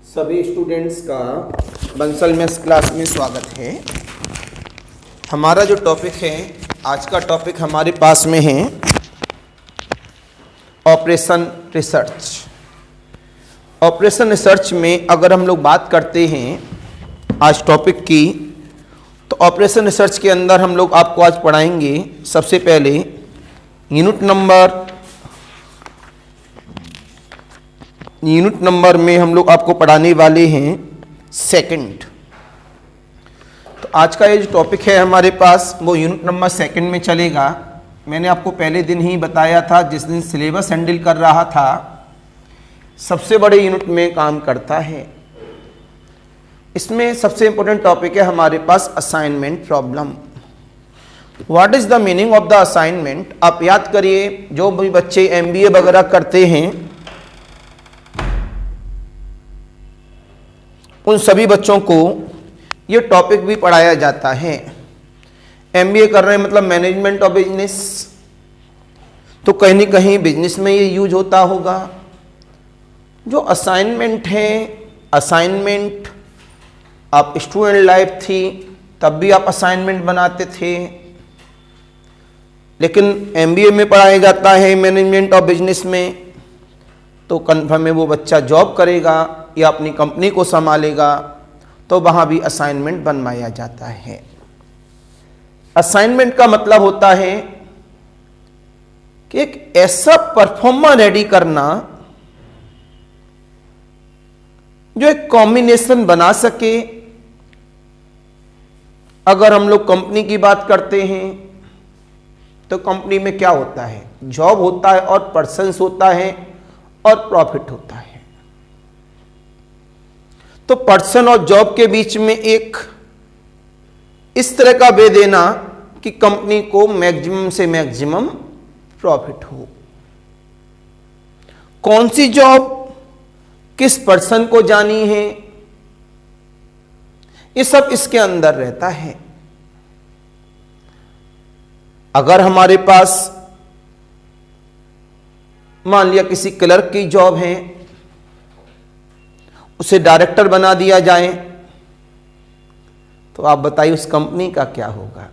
सभी स्टूडेंट्स का Bansal maths class में स्वागत है। हमारा जो टॉपिक है, आज का टॉपिक हमारे पास में है ऑपरेशन रिसर्च। ऑपरेशन रिसर्च में अगर हम लोग बात करते हैं आज टॉपिक की, तो ऑपरेशन रिसर्च के अंदर हम लोग आपको आज पढ़ाएंगे सबसे पहले यूनिट नंबर में हम लोग आपको पढ़ाने वाले हैं सेकंड। तो आज का ये जो टॉपिक है हमारे पास वो यूनिट नंबर सेकंड में चलेगा। मैंने आपको पहले दिन ही बताया था, जिस दिन सिलेबस हैंडल कर रहा था, सबसे बड़े यूनिट में काम करता है। इसमें सबसे इंपॉर्टेंट टॉपिक है हमारे पास assignment problem. What is the meaning of the assignment? आप याद करिए, जो भी बच्चे एमबीए वगैरह करते हैं उन सभी बच्चों को ये टॉपिक भी पढ़ाया जाता है। एमबीए कर रहे हैं मतलब मैनेजमेंट ऑफ बिजनेस, तो कहीं न कहीं बिजनेस में ये यूज होता होगा। जो असाइनमेंट है, असाइनमेंट आप स्टूडेंट लाइफ थी तब भी आप असाइनमेंट बनाते थे, लेकिन एमबीए में पढ़ाया जाता है मैनेजमेंट ऑफ बिजनेस में, तो कन्फर्म है वो बच्चा जॉब करेगा या अपनी कंपनी को संभालेगा, तो वहाँ भी असाइनमेंट बनवाया जाता है। असाइनमेंट का मतलब होता है कि एक ऐसा परफॉर्मर रेडी करना जो एक कॉम्बिनेशन बना सके। अगर हम लोग कंपनी की बात करते हैं तो कंपनी में क्या होता है? जॉब होता है और पर्सन्स होता है और प्रॉफिट होता है। तो पर्सन और जॉब के बीच में एक इस तरह का वे देना कि कंपनी को मैक्सिमम से मैक्सिमम प्रॉफिट हो। कौन सी जॉब किस पर्सन को जानी है, ये सब इसके अंदर रहता है। अगर हमारे पास मान लिया किसी क्लर्क की जॉब है, उसे डायरेक्टर बना दिया जाए, तो आप बताइए उस कंपनी का क्या होगा?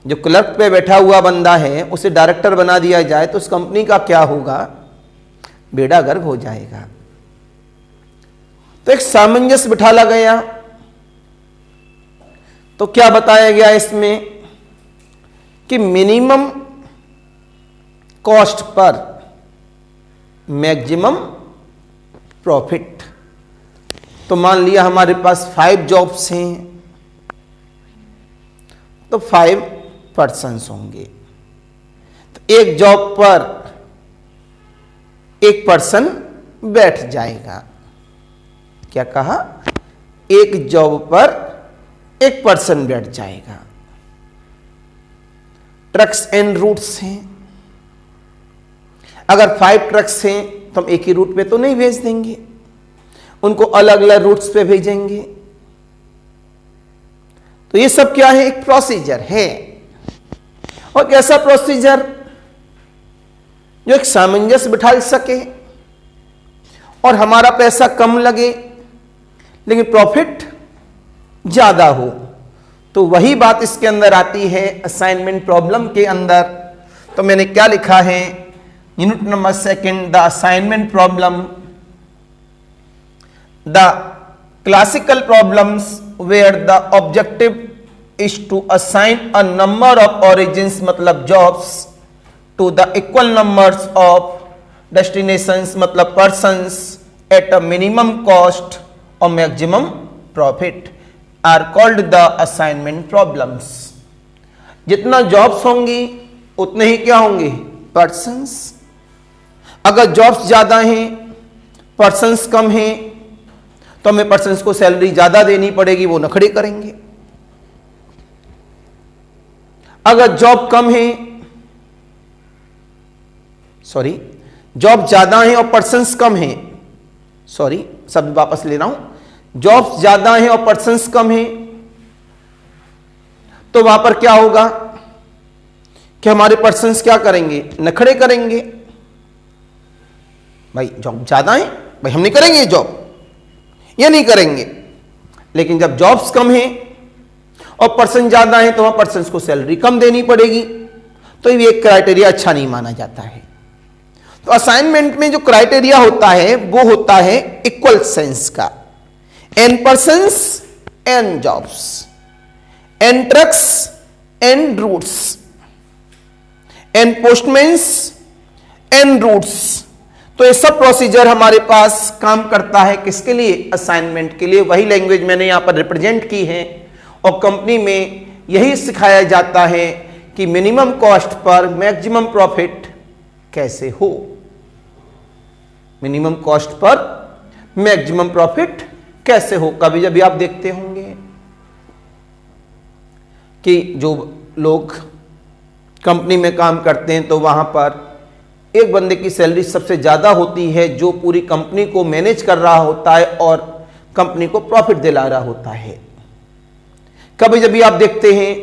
जो क्लर्क पे बैठा हुआ बंदा है उसे डायरेक्टर बना दिया जाए तो उस कंपनी का क्या होगा? बेड़ा गर्क हो जाएगा। तो एक सामंजस्य बिठाला गया। तो क्या बताया गया इसमें कि minimum cost per maximum profit. तो मान लिया हमारे पास 5 जॉब्स हैं, तो 5 पर्सन्स होंगे, तो एक जॉब पर एक पर्सन बैठ जाएगा। क्या कहा? एक जॉब पर एक पर्सन बैठ जाएगा। ट्रक्स एंड रूट्स हैं, अगर 5 ट्रक्स हैं तो हम एक ही रूट पे तो नहीं भेज देंगे, उनको अलग अलग रूट्स पे भेजेंगे। तो ये सब क्या है? एक प्रोसीजर है। और कैसा प्रोसीजर? जो एक सामंजस्य बिठा सके और हमारा पैसा कम लगे लेकिन प्रॉफिट ज्यादा हो। तो वही बात इसके अंदर आती है असाइनमेंट प्रॉब्लम के अंदर। तो मैंने क्या लिखा है? Unit number second, the assignment problem, the classical problems where the objective is to assign a number of origins मतलब jobs to the equal numbers of destinations मतलब persons at a minimum cost और maximum profit are called the assignment problems. जितना jobs होंगी उतने ही क्या होंगे? Persons. अगर jobs ज्यादा हैं, पर्सन्स कम हैं, तो हमें पर्सन्स को सैलरी ज्यादा देनी पड़ेगी, वो नखड़े करेंगे। अगर जॉब कम है, जॉब ज्यादा है और पर्सन्स कम है, शब्द वापस ले रहा हूं, जॉब्स ज्यादा है और पर्सन्स कम है, तो वहां पर क्या होगा कि हमारे पर्सन्स क्या करेंगे? नखड़े करेंगे। भाई जॉब ज्यादा है, भाई हम नहीं करेंगे ये जॉब, ये नहीं करेंगे। लेकिन जब जॉब्स कम हैं और पर्सन ज्यादा है तो वहां पर्सन को सैलरी कम देनी पड़ेगी, तो ये एक क्राइटेरिया अच्छा नहीं माना जाता है। तो असाइनमेंट में जो क्राइटेरिया होता है वो होता है इक्वल सेंस का। N persons N jobs, N trucks N routes, N postmans N routes. तो ये सब प्रोसीजर हमारे पास काम करता है किसके लिए? असाइनमेंट के लिए। वही लैंग्वेज मैंने यहां पर रिप्रेजेंट की है और कंपनी में यही सिखाया जाता है कि minimum cost per maximum profit कैसे हो। Minimum cost per maximum profit कैसे हो। कभी जब भी आप देखते होंगे कि जो लोग कंपनी में काम करते हैं तो वहां पर एक बंदे की सैलरी सबसे ज्यादा होती है जो पूरी कंपनी को मैनेज कर रहा होता है और कंपनी को प्रॉफिट दिला रहा होता है। कभी जब भी आप देखते हैं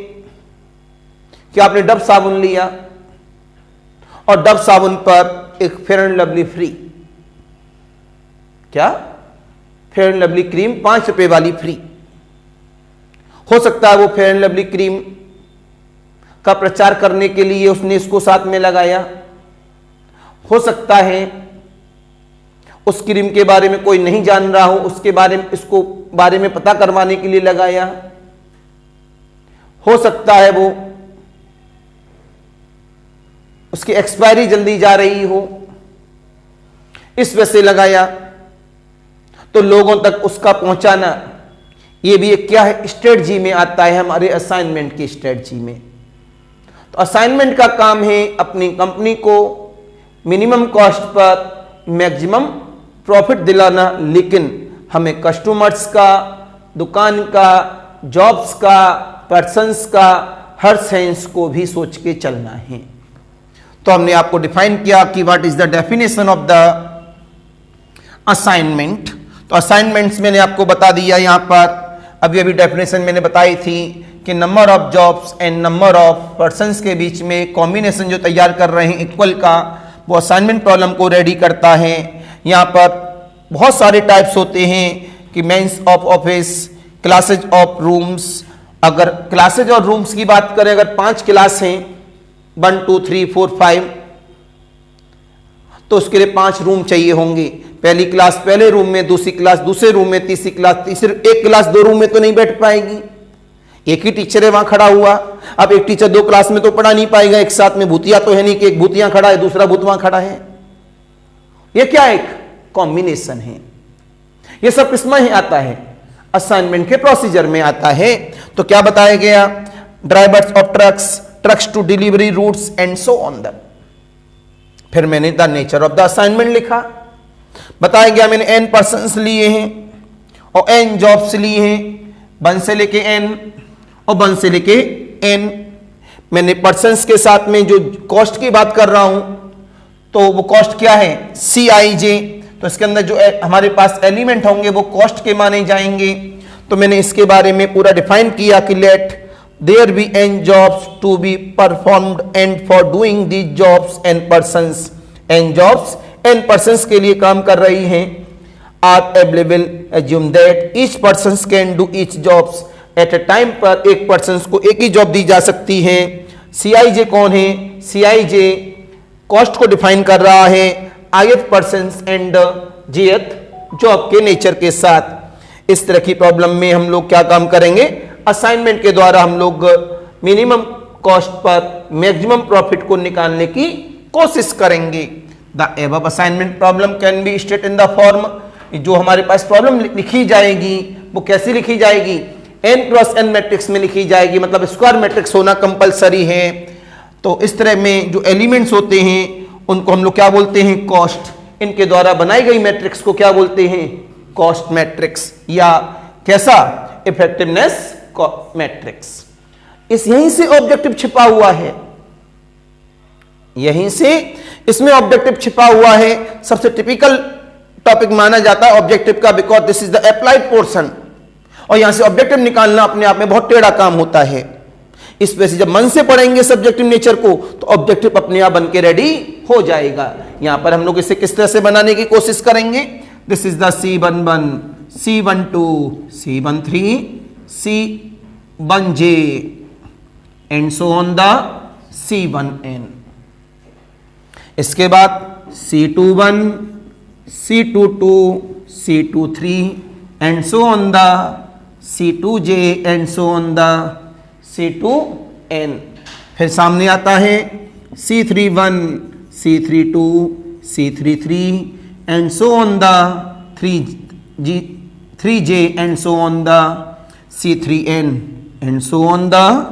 कि आपने डव साबुन लिया और डव साबुन पर एक फेयर एंड लवली फ्री, क्या फेयर एंड लवली क्रीम 5 रुपए वाली फ्री। हो सकता है वो फेयर एंड लवली क्रीम का प्रचार करने के लिए उसने इसको साथ में लगाया। हो सकता है उस क्रीम के बारे में कोई नहीं जान रहा हो, उसके बारे में इसको बारे में पता करवाने के लिए लगाया। हो सकता है वो उसकी एक्सपायरी जल्दी जा रही हो, इस वजह से लगाया। तो लोगों तक उसका पहुंचाना ये भी एक क्या है? स्ट्रेटजी में आता है, हमारे असाइनमेंट की स्ट्रेटजी में। तो असाइनमेंट का काम है अपनी कंपनी को minimum cost per maximum profit दिलाना, लेकिन हमें कस्टमर्स का, दुकान का, जॉब्स का, पर्सन्स का, हर सेंस को भी सोच के चलना है। तो हमने आपको डिफाइन किया कि what is the definition of the assignment. तो असाइनमेंट्स मैंने आपको बता दिया यहां पर। अभी अभी डेफिनेशन मैंने बताई थी कि number of jobs and number of persons के बीच में कॉम्बिनेशन जो तैयार कर रहे हैं इक्वल का, वो असाइनमेंट प्रॉब्लम को रेडी करता है। यहाँ पर बहुत सारे टाइप्स होते हैं कि men's of office, classes of rooms. अगर क्लासेज और रूम्स की बात करें, अगर 5 क्लास हैं 1 2 3 4 5, तो उसके लिए 5 रूम चाहिए होंगे। पहली क्लास पहले रूम में, दूसरी क्लास दूसरे रूम में, तीसरी क्लास तीसरे। एक क्लास 2 रूम में तो नहीं बैठ पाएगी, एक ही टीचर है वहां खड़ा हुआ। अब एक टीचर 2 क्लास में तो पढ़ा नहीं पाएगा एक साथ में। भूतिया तो है नहीं कि एक भूतिया खड़ा है दूसरा भूत वहां खड़ा है। यह क्या एक कॉम्बिनेशन है। यह सब किसमें ही आता है? असाइनमेंट के प्रोसीजर में आता है। तो क्या बताया गया? Drivers of trucks, trucks to delivery routes and so on the. फिर मैंने the nature of the assignment लिखा। बताया गया मैंने n पर्सन्स लिए हैं और n जॉब्स लिए हैं, 1 से लेके n और 1 से लेके n। मैंने पर्सन्स के साथ में जो कॉस्ट की बात कर रहा हूं तो वो कॉस्ट क्या है? CIJ। तो इसके अंदर जो हमारे पास एलिमेंट होंगे वो कॉस्ट के माने जाएंगे। तो मैंने इसके बारे में पूरा डिफाइन किया कि let there be n jobs to be performed and for doing these jobs n persons. n jobs n persons के लिए काम कर रही हैं are available. Assume that each persons can do each jobs at a time. पर एक person को एक ही जॉब दी जा सकती है। CIJ कौन है? CIJ कॉस्ट को डिफाइन कर रहा है ith persons and jth job के नेचर के साथ। इस तरह की प्रॉब्लम में हम लोग क्या काम करेंगे? असाइनमेंट के द्वारा हम लोग minimum cost per maximum profit को निकालने की कोशिश करेंगे। The above assignment problem can be state in the form. जो हमारे पास प्रॉब्लम लिखी जाएगी वो कैसी लिखी जाएगी? n क्रॉस n मैट्रिक्स में लिखी जाएगी, मतलब स्क्वायर मैट्रिक्स होना कंपलसरी है। तो इस तरह में जो एलिमेंट्स होते हैं उनको हम लोग क्या बोलते हैं? कॉस्ट। इनके द्वारा बनाई गई मैट्रिक्स को क्या बोलते हैं? कॉस्ट मैट्रिक्स, या कैसा? Effectiveness matrix. इस यहीं से ऑब्जेक्टिव छिपा हुआ है, यहीं से इसमें ऑब्जेक्टिव छिपा हुआ है। सबसे टिपिकल टॉपिक माना जाता है ऑब्जेक्टिव का, because this is the applied portion. और यहां से ऑब्जेक्टिव निकालना अपने आप में बहुत टेढ़ा काम होता है। इस वजह से जब मन से पढ़ेंगे सब्जेक्टिव नेचर को तो ऑब्जेक्टिव अपने आप बन के रेडी हो जाएगा। यहां पर हम लोग इसे किस तरह से बनाने की कोशिश करेंगे? This is the C11, C12, C13, C1J, and so on the C1N. इसके बाद C21, C22, C23, and so on the C2J, and so on the C2N. फिर सामने आता है C31, C32, C33, and so on the 3J, and so on the C3N, and so on the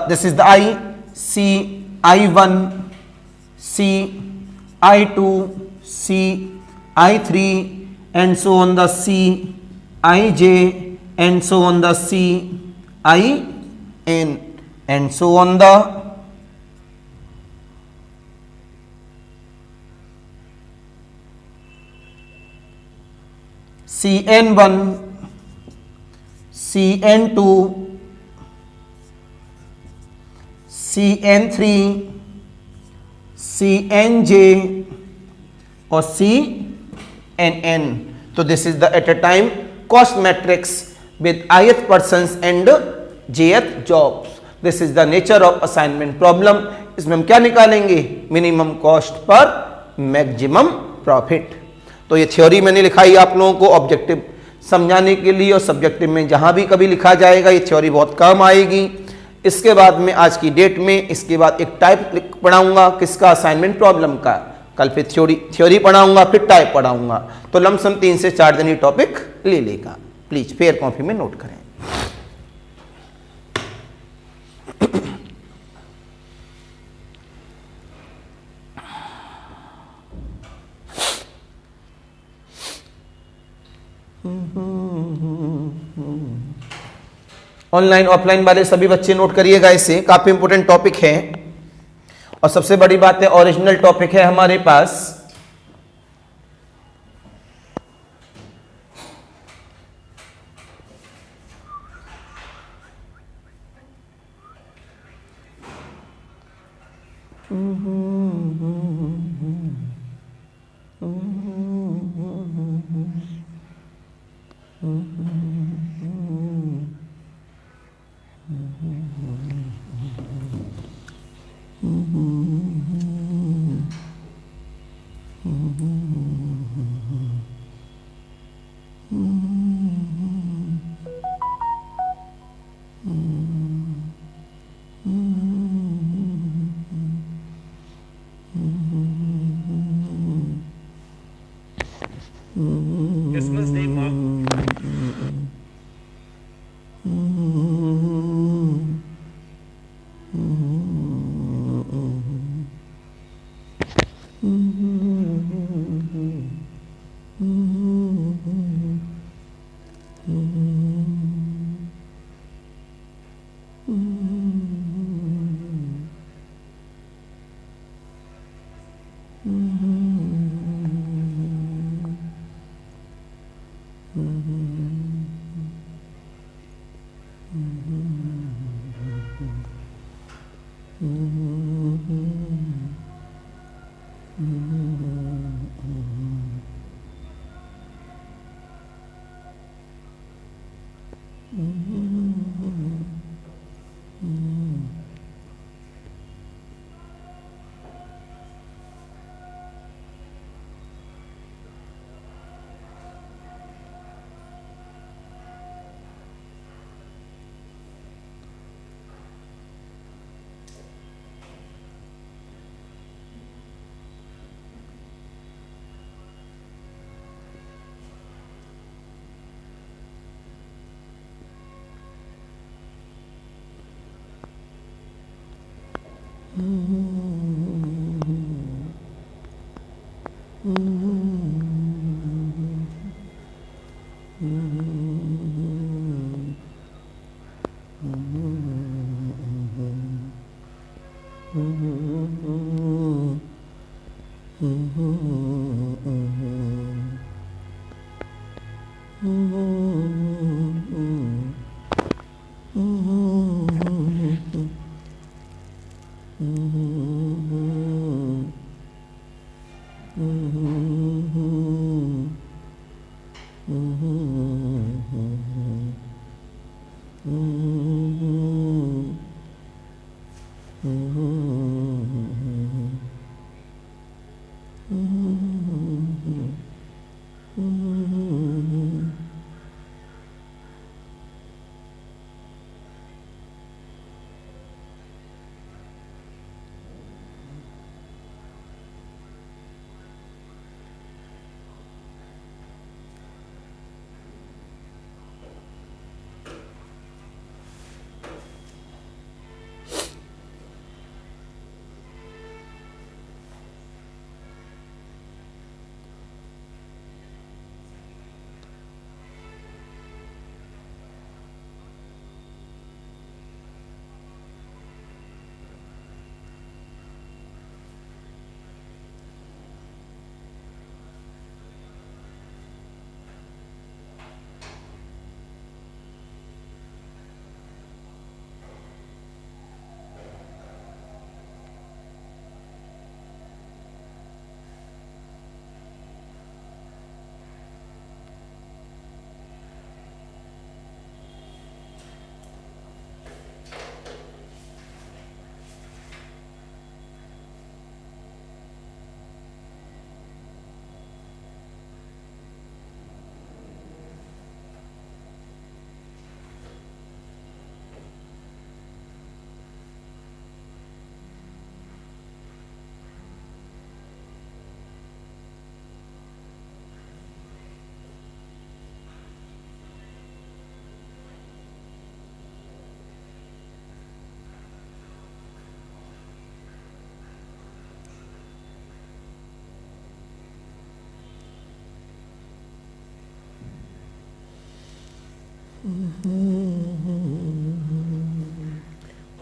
this is the C I1, C I2, C I3, and so on the C IJ, and so on the C IN, and so on the CN1, CN2, CN3, CNJ, or CNN. So this is the at a time cost matrix with ith persons and jth jobs. This is the nature of assignment problem. इसमें हम क्या निकालेंगे? Minimum cost per maximum profit. तो ये theory मैंने लिखाई आप लोगों को ऑब्जेक्टिव समझाने के लिए, और सब्जेक्टिव में जहां भी कभी लिखा जाएगा ये थ्योरी बहुत काम आएगी. इसके बाद में आज की डेट में इसके बाद एक टाइप पढ़ाऊंगा किसका? असाइनमेंट प्रॉब्लम का. कल फिर थ्योरी पढ़ाऊंगा, फिर टाइप पढ़ाऊंगा. तो लमसम 3 से 4 दिन ये टॉपिक ले लेगा. प्लीज फेयर कॉपी में नोट करें. ऑनलाइन ऑफलाइन वाले सभी बच्चे नोट करिएगा, इसे काफी इंपोर्टेंट टॉपिक है. और सबसे बड़ी बात है ओरिजिनल टॉपिक है हमारे पास. Christmas Day mark.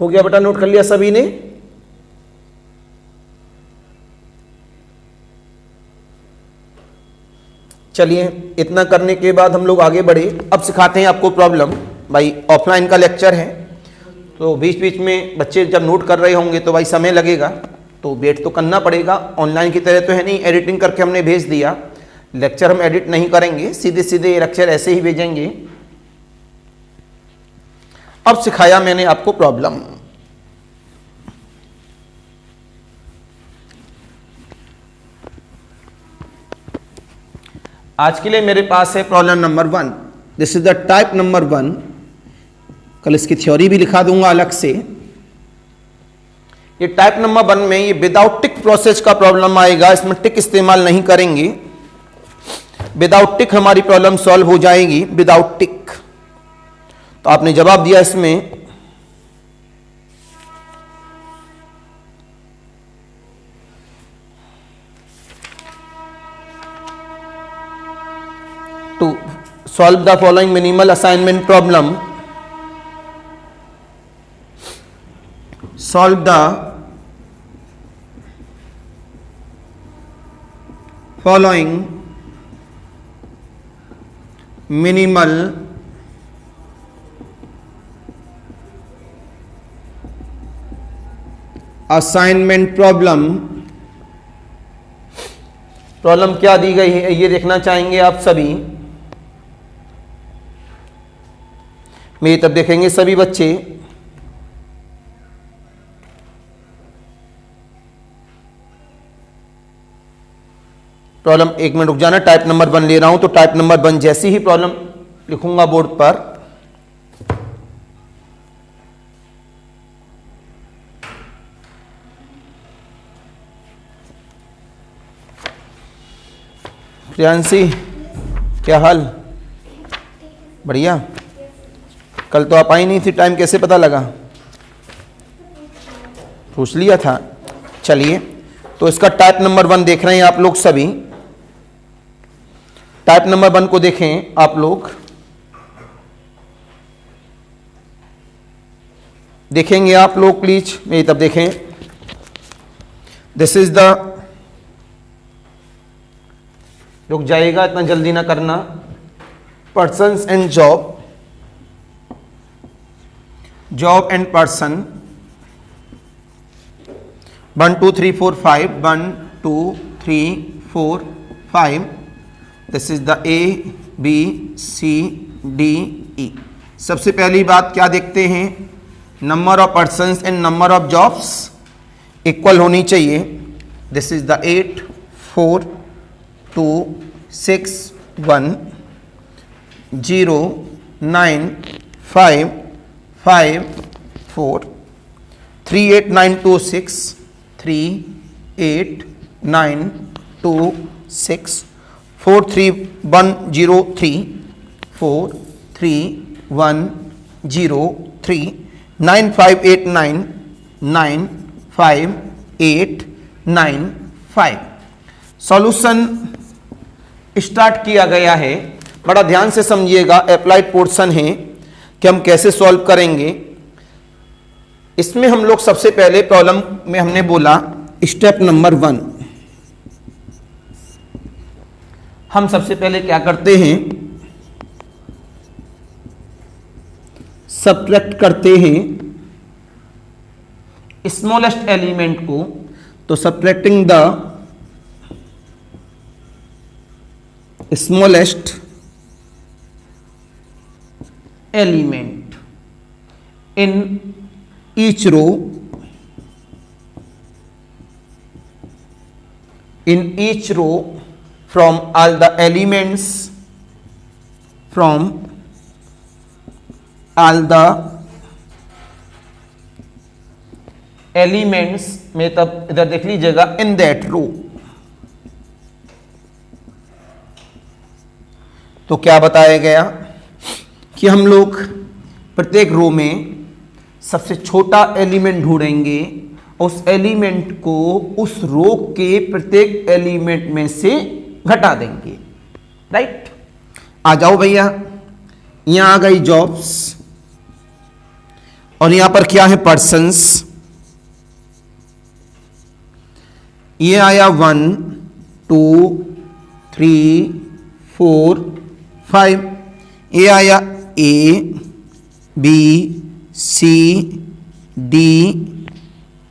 हो गया बेटा, नोट कर लिया सभी ने? चलिए, इतना करने के बाद हम लोग आगे बढ़े। अब सिखाते हैं आपको प्रॉब्लम। भाई ऑफलाइन का लेक्चर है, तो बीच बीच में बच्चे जब नोट कर रहे होंगे तो भाई समय लगेगा, तो वेट तो करना पड़ेगा। ऑनलाइन की तरह तो है नहीं, एडिटिंग करके हमने भेज दिया। लेक्चर हम एडिट नहीं करेंगे, सीधे सीधे लेक्चर ऐसे ही भेजेंगे। अब सिखाया मैंने आपको प्रॉब्लम। आज के लिए मेरे पास है problem number 1। This is the type number 1। कल इसकी थ्योरी भी लिखा दूंगा अलग से। ये टाइप नंबर 1 में ये विदाउट टिक प्रोसेस का प्रॉब्लम आएगा। इसमें टिक इस्तेमाल नहीं करेंगे। विदाउट टिक हमारी प्रॉब्लम सॉल्व हो जाएगी, विदाउट टिक। तो आपने जवाब दिया इसमें to solve the following minimal assignment problem. Solve the following minimal assignment problem. Problem क्या दी गई है ये देखना चाहेंगे आप सभी। मेरी तब देखेंगे सभी बच्चे। प्रॉब्लम, एक मिनट रुक जाना, टाइप नंबर 1 ले रहा हूं, तो टाइप नंबर 1 जैसी ही प्रॉब्लम लिखूंगा बोर्ड पर। प्रियांशी, क्या हाल? बढ़िया। कल तो आप आई नहीं थी, टाइम कैसे पता लगा? पूछ लिया था। चलिए, तो इसका टाइप नंबर 1 देख रहे हैं आप लोग सभी। टाइप नंबर 1 को देखें आप लोग। देखेंगे आप लोग प्लीज, मेरी तब देखें। दिस इज द रुक जाइएगा, इतना जल्दी ना करना। Persons and job, job and person, 1 2 3 4 5, 1 2 3 4 5, this is the A B C D E. सबसे पहली बात क्या देखते हैं, number of persons and number of jobs equal होनी चाहिए। This is the 8 4 2 6 1 0 9 5 5 4 3 8 9 2 6 3 8 9 2 6 4 3 1 0 3 4 3 1 0 3 9 5 8 9 9 5 8 9 5। Solution start किया गया है। बड़ा ध्यान से समझिएगा, अप्लाइड पोर्शन है कि हम कैसे सॉल्व करेंगे। इसमें हम लोग सबसे पहले प्रॉब्लम में हमने बोला स्टेप नंबर 1, हम सबसे पहले क्या करते हैं, सब्ट्रैक्ट करते हैं स्मॉलेस्ट एलिमेंट को। तो subtracting the smallest element in each row, in each row from all the elements, from all the elements में, तब इधर देख लीजिएगा, in that row। तो क्या बताया गया कि हम लोग प्रत्येक रो में सबसे छोटा एलिमेंट ढूंढेंगे, उस एलिमेंट को उस रो के प्रत्येक एलिमेंट में से घटा देंगे। राइट, आ जाओ भैया, यहां आ गई जॉब्स और यहां पर क्या है, पर्सन्स। ये आया 1 2 3 4 5, ये आया ए बी सी डी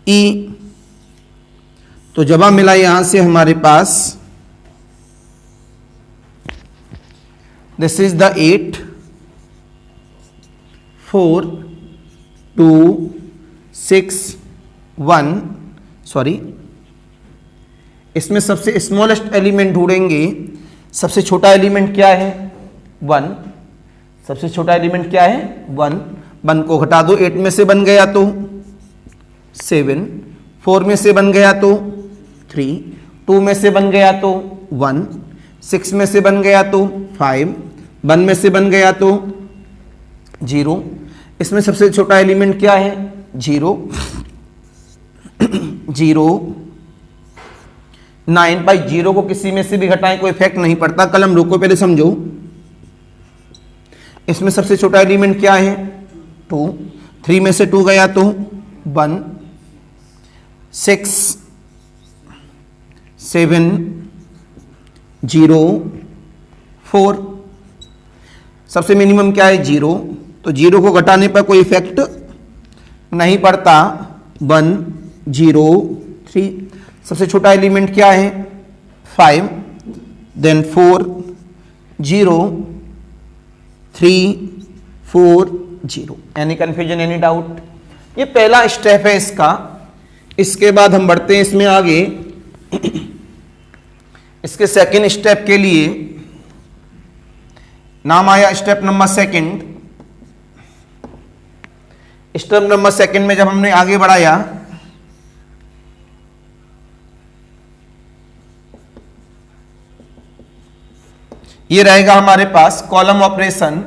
ई। तो जवाब मिला यहां से हमारे पास, दिस इज द 8 4 2 6 1, सॉरी, इसमें सबसे स्मॉलेस्ट एलिमेंट ढूंढेंगे। सबसे छोटा एलिमेंट क्या है, 1। सबसे छोटा एलिमेंट क्या है, 1। 1 को घटा दो, 8 में से बन गया तो 7, 4 में से बन गया तो 3, 2 में से बन गया तो 1, 6 में से बन गया तो 5, 1 में से बन गया तो 0। इसमें सबसे छोटा एलिमेंट क्या है, 0 0 9। भाई 0 को किसी में से भी घटाएं कोई इफेक्ट नहीं पड़ता, कलम रोको, पहले समझो। इसमें सबसे छोटा एलिमेंट क्या है, 2। 3 में से 2 गया तो 1, 6 7 0 4। सबसे मिनिमम क्या है, 0। तो 0 को घटाने पर कोई इफेक्ट नहीं पड़ता, 1 0 3। सबसे छोटा एलिमेंट क्या है, 5, then 4 0 3 4 0। Any confusion, any doubt? ये पहला स्टेप है इसका। इसके बाद हम बढ़ते हैं इसमें आगे। इसके सेकंड स्टेप के लिए नाम आया स्टेप नंबर 2। स्टेप नंबर 2 में जब हमने आगे बढ़ाया, ये रहेगा हमारे पास कॉलम ऑपरेशन।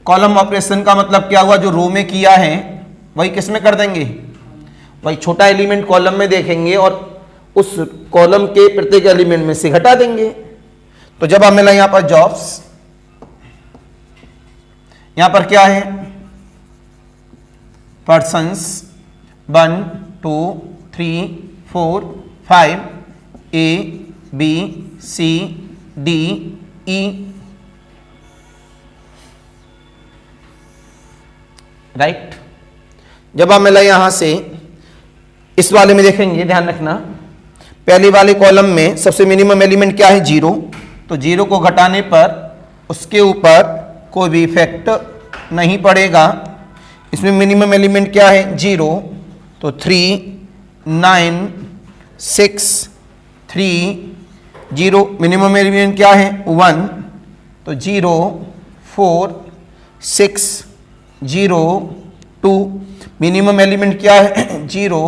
कॉलम ऑपरेशन का मतलब क्या हुआ, जो रो में किया है वही किस में कर देंगे, वही छोटा एलिमेंट कॉलम में देखेंगे और उस कॉलम के प्रत्येक एलिमेंट में से घटा देंगे। तो जब हमें मिला यहां पर जॉब्स, यहां पर क्या है, persons 1 2 3 4 5 A B C D E, right. जब हम मिला यहां से इस वाले में देखेंगे, ध्यान रखना, पहले वाले कॉलम में सबसे मिनिमम एलिमेंट क्या है? 0। तो 0 को घटाने पर उसके ऊपर कोई भी इफेक्ट नहीं पड़ेगा। इसमें मिनिमम एलिमेंट क्या है? 0। तो 3 9 6 3 0। मिनिमम एलिमेंट क्या है? 1। तो 0 4 6 0 2। मिनिमम एलिमेंट क्या है? 0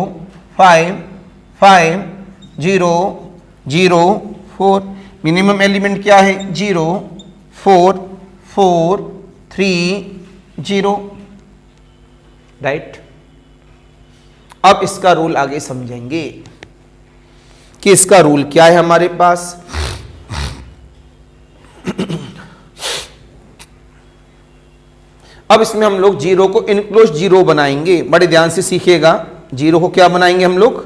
5 5 0 0 4। मिनिमम एलिमेंट क्या है? 0 4 4 3 0, राइट। अब इसका रूल आगे समझेंगे कि इसका रूल क्या है हमारे पास। अब इसमें हम लोग 0 को इनक्लोज्ड 0 बनाएंगे। बड़े ध्यान से सीखिएगा। 0 को क्या बनाएंगे हम लोग?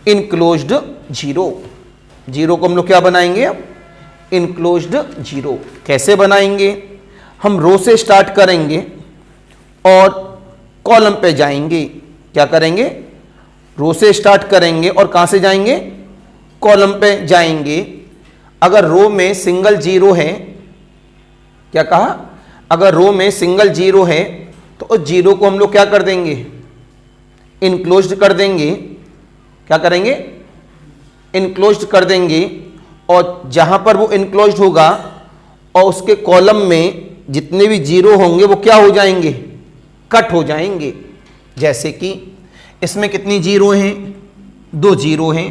इनक्लोज्ड 0। 0 को हम लोग क्या बनाएंगे? इनक्लोज्ड 0। कैसे बनाएंगे? हम रो से स्टार्ट करेंगे और कॉलम पे जाएंगे। क्या करेंगे? रो से स्टार्ट करेंगे और कहां से जाएंगे? कॉलम पे जाएंगे। अगर रो में सिंगल 0 है, क्या कहा? अगर रो में सिंगल 0 है तो उस 0 को हम लोग क्या कर देंगे? इनक्लोज्ड कर देंगे। क्या करेंगे? इनक्लोज्ड कर देंगे। और जहां पर वो इनक्लोज्ड होगा और उसके कॉलम में जितने भी 0 होंगे वो क्या हो जाएंगे? कट हो जाएंगे। जैसे कि इसमें कितनी 0 हैं? 2 0 हैं,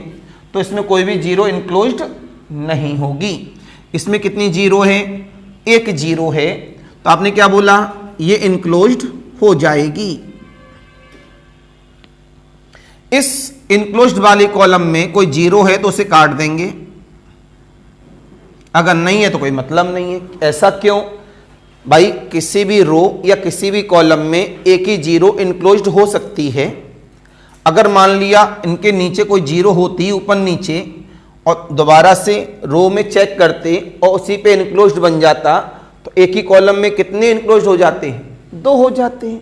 तो इसमें कोई भी 0 इनक्लोज्ड नहीं होगी। इसमें कितनी 0 है? 1 0 है, तो आपने क्या बोला? ये इनक्लोज्ड हो जाएगी। इस इनक्लोज्ड वाले कॉलम में कोई 0 है तो उसे काट देंगे, अगर नहीं है तो कोई मतलब नहीं है। ऐसा क्यों भाई? किसी भी रो या किसी भी कॉलम में एक ही 0 इनक्लोज्ड हो सकती है। अगर मान लिया इनके नीचे कोई 0 होती ऊपर नीचे और दोबारा से रो में चेक करते और उसी पे इनक्लोज्ड बन जाता, तो एक ही कॉलम में कितने इनक्लोज्ड हो जाते हैं? 2 हो जाते हैं।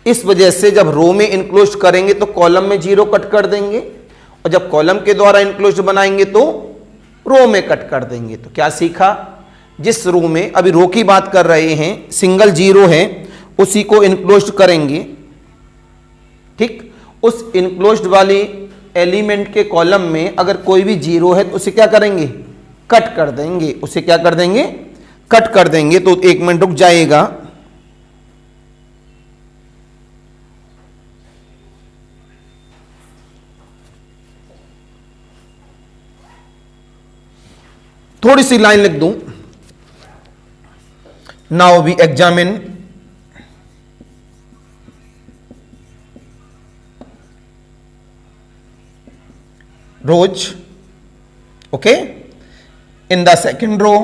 इस वजह से जब रो में इनक्लोज्ड करेंगे तो कॉलम में 0 कट कर देंगे, और जब कॉलम के द्वारा इनक्लोज्ड बनाएंगे तो रो में कट कर देंगे। तो क्या सीखा? जिस रो में, अभी रो की बात कर रहे हैं, सिंगल 0 है, उसी को इनक्लोज्ड करेंगे। ठीक, उस इनक्लोज्ड वाली एलिमेंट के कॉलम में अगर कोई भी 0 है तो उसे क्या करेंगे? कट कर देंगे। उसे क्या कर देंगे? कट कर देंगे। तो 1 मिनट रुक जाएगा। थोड़ी सी लाइन लिख दूं। Now we examine rows, okay, in the second row,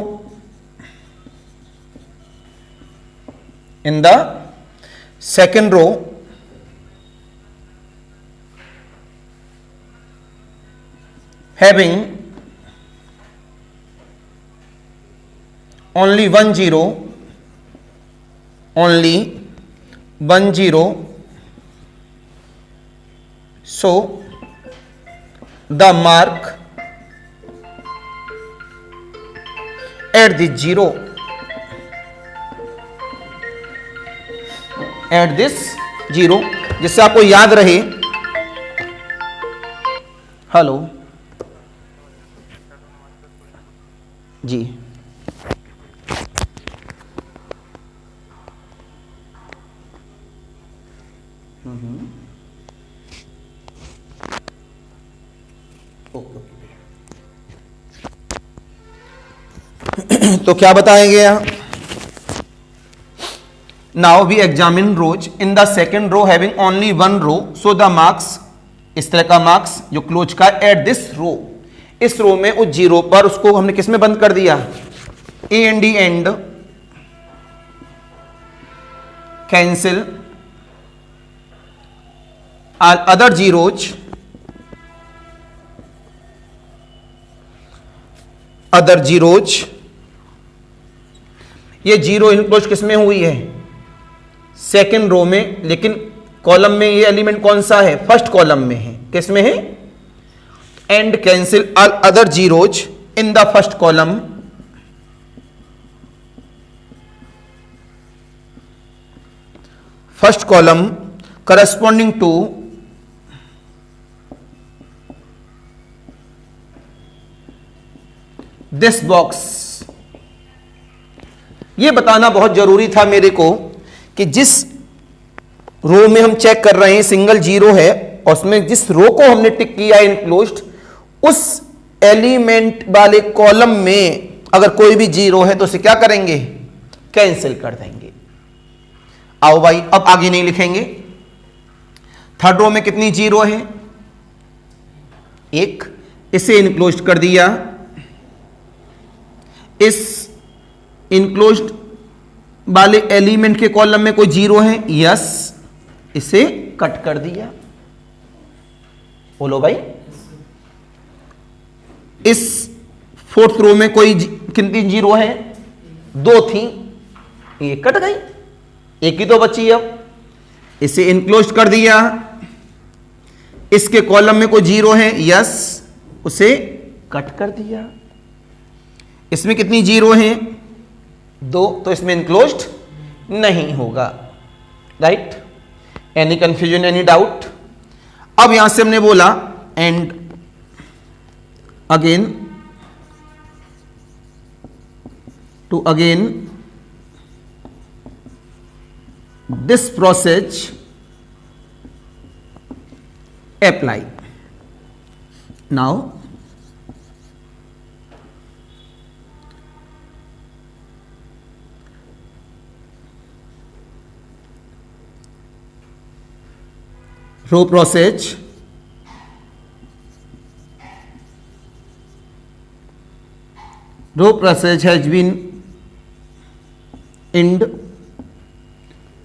in the second row having only 1 0, only 1 0, so the mark at this 0, at this 0, जिससे आपको याद रहे। हेलो जी, तो क्या बताया गया? Now we examine rows in the second row having only 1 row, so the marks, इस तरह का मार्क्स जो क्लोज का एट दिस रो, इस रो में उस 0 पर उसको हमने किस में बंद कर दिया? A and D and, cancel other 0s other zeros, ये जीरो इनक्लोज किसमें हुई है? सेकेंड रो में, लेकिन कॉलम में ये एलिमेंट कौन सा है? फर्स्ट कॉलम में है। किसमें है? And cancel all other zeros in the first column corresponding to this box। ये बताना बहुत जरूरी था मेरे को कि जिस रो में हम चेक कर रहे हैं सिंगल जीरो है, और उसमें जिस रो को हमने टिक किया इनक्लोज्ड, उस एलिमेंट वाले कॉलम में अगर कोई भी जीरो है तो उसे क्या करेंगे? कैंसिल कर देंगे। आओ भाई, अब आगे नहीं लिखेंगे। थर्ड रो में कितनी जीरो है? एक, इसे इनक्लोज्ड कर दिया। इस इनक्लोज्ड वाले एलिमेंट के कॉलम में कोई जीरो है? यस, इसे कट कर दिया। बोलो भाई। इस फोर्थ रो में कोई कितनी जीरो है? दो थी, ये कट गई, एक ही तो बची। अब इसे इनक्लोज कर दिया। इसके कॉलम में कोई जीरो है? यस, उसे कट कर दिया। इसमें कितनी जीरो हैं? दो, तो इसमें इनक्लोज्ड नहीं होगा। Right? Any confusion, any doubt? अब यहां से हमने बोला and again to again this process apply। now row process has been end।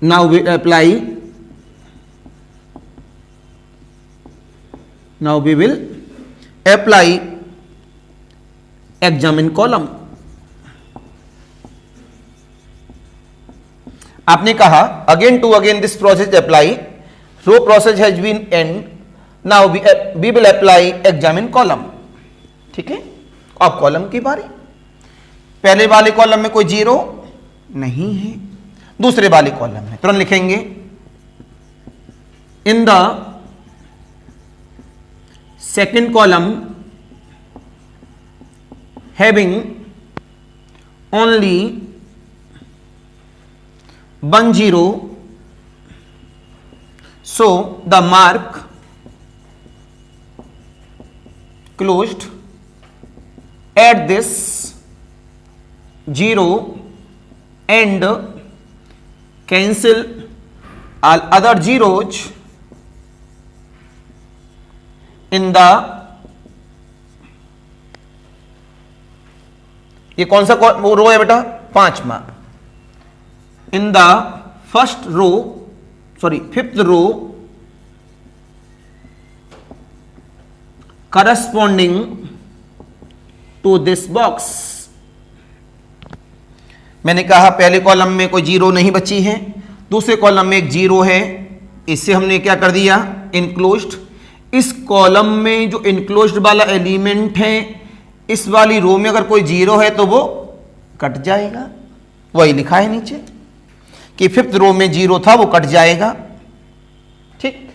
now we apply, now we will apply examine column। आपने कहा again to again this process apply, row process has been end, now we will apply examine column. ठीक है, अब column की बारी। पहले वाले column में कोई जीरो नहीं है, दूसरे वाले कॉलम में तुरंत लिखेंगे इन the second column having only 1 0, so the mark closed at this 0 and cancel all other zeros in the, ये कौन सा रो है बेटा? पांचवा। In the first row, sorry fifth row corresponding to this box. मैंने कहा पहले कॉलम में कोई जीरो नहीं बची है, दूसरे कॉलम में एक जीरो है, इससे हमने क्या कर दिया? इनक्लोज्ड। इस कॉलम में जो इनक्लोज्ड वाला एलिमेंट है, इस वाली रो में अगर कोई जीरो है तो वो कट जाएगा। वही लिखा है नीचे कि फिफ्थ रो में जीरो था, वो कट जाएगा। ठीक,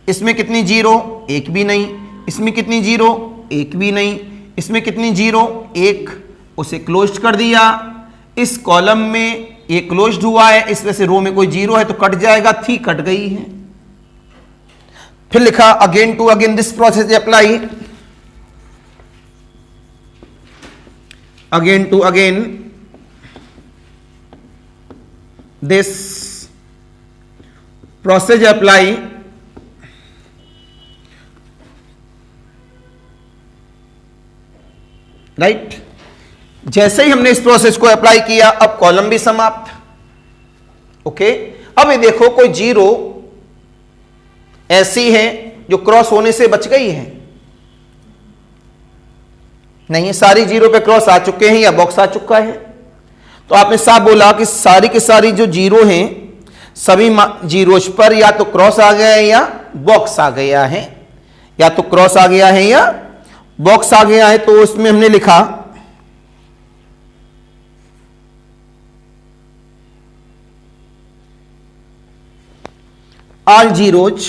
इसमें कितनी जीरो? एक भी नहीं। इसमें कितनी जीरो? एक भी नहीं। इसमें कितनी जीरो? एक, उसे क्लोज कर दिया। इस कॉलम में ये क्लोज्ड हुआ है, इस वजह से रो में कोई जीरो है तो कट जाएगा, थी कट गई है। फिर लिखा again to again this process apply, again to again this process apply, right. जैसे ही हमने इस प्रोसेस को अप्लाई किया, अब कॉलम भी समाप्त। ओके, अब ये देखो कोई जीरो ऐसी है जो क्रॉस होने से बच गई है, नहीं, सारी जीरो पे क्रॉस आ चुके हैं या बॉक्स आ चुका है। तो आपने साफ बोला कि सारी की सारी जो जीरो हैं सभी जीरोज पर या तो क्रॉस आ गया है या बॉक्स आ गया है, या तो क्रॉस आ गया है या बॉक्स आ गया है। तो उसमें हमने लिखा all zeros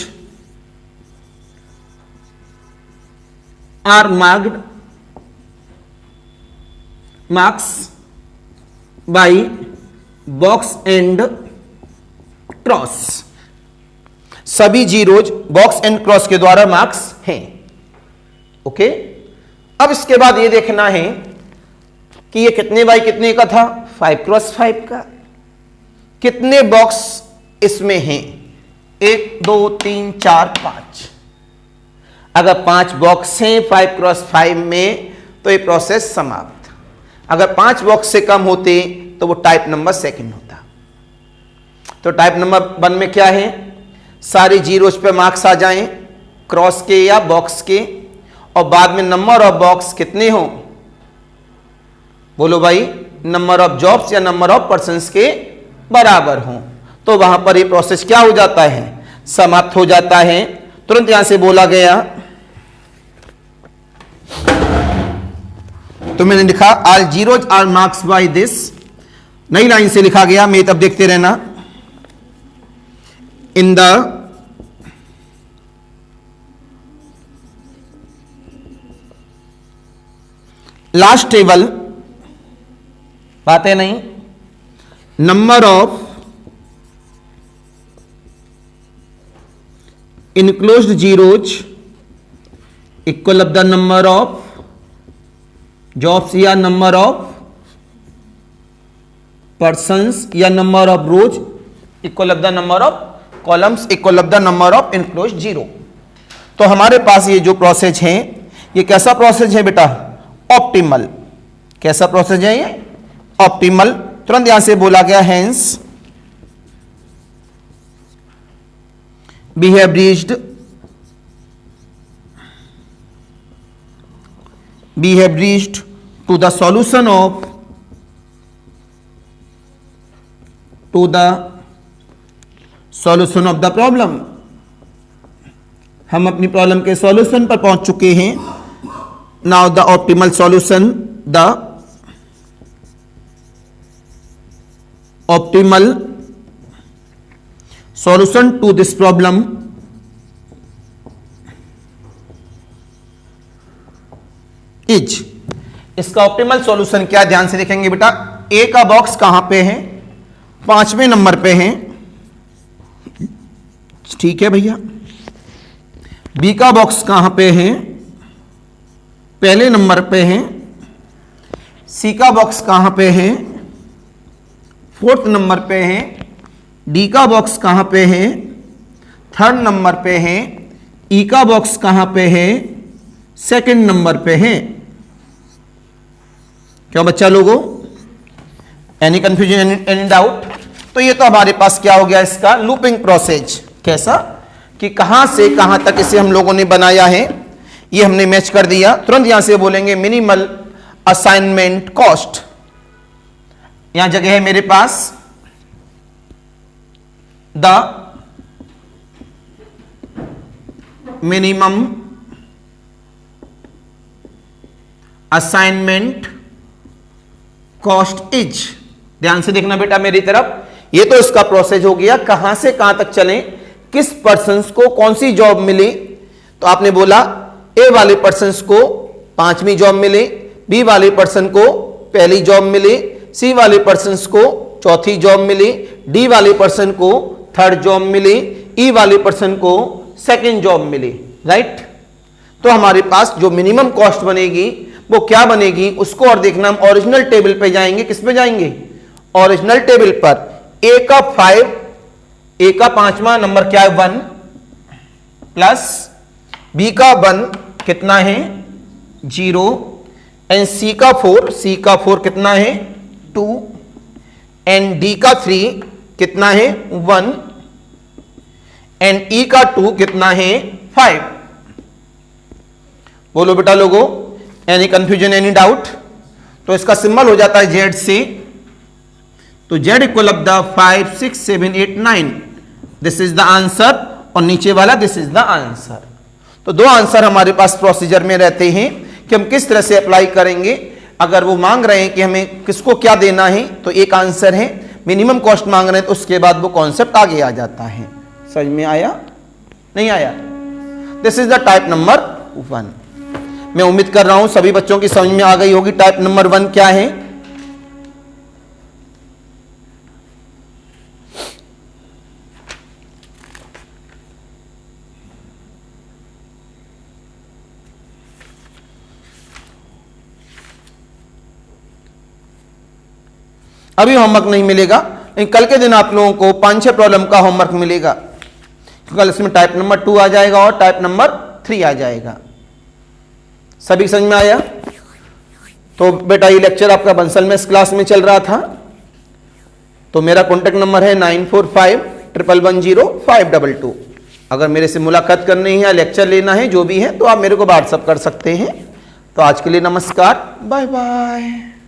are marks by box and cross. सभी जीरोज बॉक्स एंड क्रॉस के द्वारा मार्क्स हैं। ओके, अब इसके बाद ये देखना है कि ये कितने बाई कितने का था, 5 क्रॉस 5 का। कितने बॉक्स इसमें हैं, 1 2 3 4 5। अगर 5 बॉक्स हैं 5 क्रॉस 5 में तो ये प्रोसेस समाप्त। अगर 5 बॉक्स से कम होते तो वो टाइप नंबर सेकंड होता। तो टाइप नंबर 1 में क्या है, सारी जीरोज पे मार्क्स आ जाएं क्रॉस के या बॉक्स के, और बाद में नंबर ऑफ बॉक्स कितने हो, बोलो भाई, नंबर ऑफ जॉब्स या नंबर ऑफ पर्संस के बराबर हो। तो वहां पर ये प्रोसेस क्या हो जाता है, समाप्त हो जाता है। तुरंत यहां से बोला गया, तो मैंने लिखा all zeros are marks by this. नई लाइन से लिखा गया, मैं तब देखते रहना, इन द लास्ट टेबल, बात है नहीं, number of enclosed zeros equal of the number of jobs या number of persons या number of rows equal of the number of columns equal of the number of enclosed zero। तो हमारे पास ये जो process है, ये कैसा प्रोसेस है बेटा, ऑप्टिमल। कैसा प्रोसेस है ये, ऑप्टिमल। तुरंत यहां से बोला गया, hence we have reached to the solution of the problem। हम अपनी प्रॉब्लम के सॉल्यूशन पर पहुंच चुके हैं। Now the optimal solution, the optimal solution to this problem is, इसका ऑप्टिमल सॉल्यूशन क्या, ध्यान से देखेंगे बेटा। ए का बॉक्स कहां पे है, 5वें नंबर पे है, ठीक है भैया। बी का बॉक्स कहां पे है, पहले नंबर पे है। सी का बॉक्स कहां पे है, 4th नंबर पे है। डी का बॉक्स कहां पे है, 3rd नंबर पे है। ई का बॉक्स कहां पे है, 2nd नंबर पे है। क्यों बच्चा लोगों, एनी कंफ्यूजन, एनी डाउट? तो ये तो हमारे पास क्या हो गया, इसका लूपिंग प्रोसेस। कैसा कि कहां से कहां तक इसे हम लोगों ने बनाया है, ये हमने मैच कर दिया। तुरंत यहां से बोलेंगे मिनिमल असाइनमेंट कॉस्ट। यहां जगह है मेरे पास, the minimum assignment cost is. ध्यान से देखना बेटा मेरी तरफ। ये तो इसका प्रोसेस हो गया, कहां से कहां तक चले, किस पर्सन्स को कौन सी जॉब मिली। तो आपने बोला ए वाले पर्सन्स को 5वीं जॉब मिली, बी वाले पर्सन को पहली जॉब मिली, सी वाले पर्सन्स को 4थी जॉब मिली, डी वाले पर्सन को 3rd जॉब मिली, ई वाले पर्सन को 2nd जॉब मिली। राइट, तो हमारे पास जो मिनिमम कॉस्ट बनेगी वो क्या बनेगी, उसको और देखना। हम ओरिजिनल टेबल पे जाएंगे, किस पे जाएंगे, ओरिजिनल टेबल पर। ए का 5, ए का 5वां नंबर क्या है, 1 प्लस बी का 1 कितना है, 0, एंड सी का 4, सी का 4 कितना है, 2, एंड डी का 3 कितना है, 1, एंड ई का 2 कितना है, 5। बोलो बेटा लोगों, एनी कंफ्यूजन, एनी डाउट? तो इसका सिंबल हो जाता है जेड से, तो Z equal of the 5 6 7 8 9, this is the answer, और नीचे वाला दिस इज द आंसर। तो दो आंसर हमारे पास प्रोसीजर में रहते हैं कि हम किस तरह से अप्लाई करेंगे। अगर वो मांग रहे हैं कि हमें किसको क्या देना है तो एक आंसर है, मिनिमम कॉस्ट मांग रहे हैं तो उसके बाद वो कॉन्सेप्ट आगे आ जाता है। समझ में आया? नहीं आया? This is the type number 1। मैं उम्मीद कर रहा हूं सभी बच्चों की समझ में आ गई होगी टाइप नंबर 1 क्या है। अभी होमवर्क नहीं मिलेगा, लेकिन कल के दिन आप लोगों को 5-6 प्रॉब्लम का होमवर्क मिलेगा, क्योंकि कल इसमें टाइप नंबर 2 आ जाएगा और टाइप नंबर 3 आ जाएगा। सभी समझ में आया? तो बेटा ये लेक्चर आपका बंसल में इस क्लास में चल रहा था, तो मेरा कॉन्टेक्ट नंबर है 9451110522। अगर मेरे से मुलाकात करनी है या लेक्चर लेना है जो भी है तो आप मेरे को व्हाट्सअप कर सकते हैं। तो आज के लिए नमस्कार, बाय बाय।